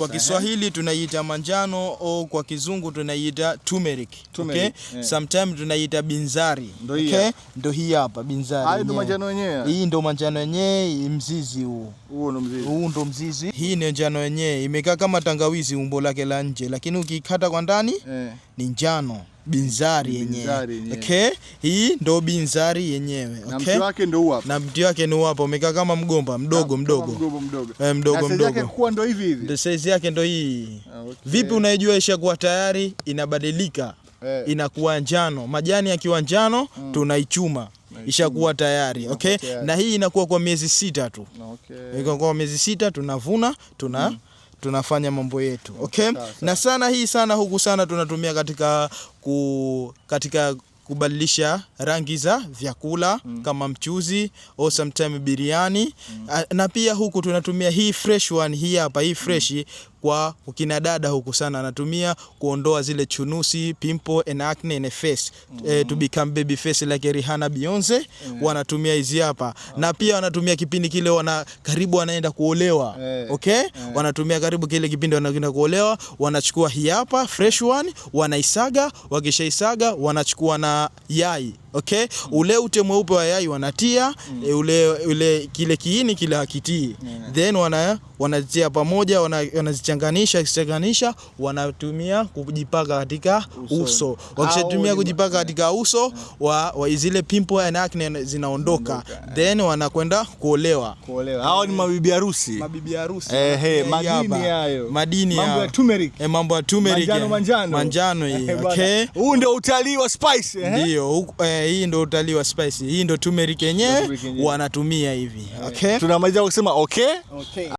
Kwa Kiswahili tunaiita manjano au kwa Kizungu tunaiita turmeric. Okay? Sometimes tunaiita binzari. Okay? Ndio hii hapa binzari. Hii ndo manjano yenyewe. Hii ndo manjano yenyewe, mzizi huu. Huo ndo mzizi. Huu ndo mzizi. Hii ni njano yenyewe, imekaa kama tangawizi umbo lake la nje, lakini ukikata kwa ndani ni njano. Binzari yenyewe. Okay? Hii ndo binzari yenyewe. Okay? Na mti wake ndo huu hapa. Na mti wake ni hapa, umekaa kama mgomba mdogo. Mdogo. Size yake kwa ndo hivi. Ndio size yake ndo hii. Okay. Vipi unaijua ishakuwa tayari? Inabadilika. Inakuwa njano. Majani yakiwa njano tunaichuma. Ishakuwa tayari. Okay? Na hii inakuwa kwa miezi 6 tu. Okay. Kwa miezi 6 tunavuna, tunafanya mambo yetu. Okay? Na sana hii sana huku sana tunatumia katika kubadilisha rangi za vyakula kama mchuzi au sometimes biriani. Na pia huku tunatumia hii fresh one, hii hapa, hii fresh kwa kina dada huku sana anatumia kuondoa zile chunusi, pimple and acne in a face, to become baby face like Rihanna, Beyonce. Wanatumia hizi hapa. Na pia wanatumia kipindi kile karibu wanaenda kuolewa. Okay? Wanatumia karibu kile kipindi wanaenda kuolewa, wanachukua hii hapa fresh one, wanaisaga, wakishaisaga wanachukua na yai. Okay? Ule ute mweupe wa yai wanatia, ule kile kiini kile hakitii. Then wanazitia pamoja, wanazichanganisha, wanatumia kujipaka katika uso. Wakishatumia kujipaka katika uso, zile pimple and acne zinaondoka. Then wanakwenda kuolewa. Hao ni mabibi harusi. Mabibi harusi. Madini hayo. Madini mambo ya turmeric. Mambo ya turmeric. Manjano hii. Okay? Huu ndio utalii wa spice. Ndio, hii ndio utalii wa spice. Hii ndio turmeric yenyewe wanatumia hivi. Okay? Tunamaliza kusema okay?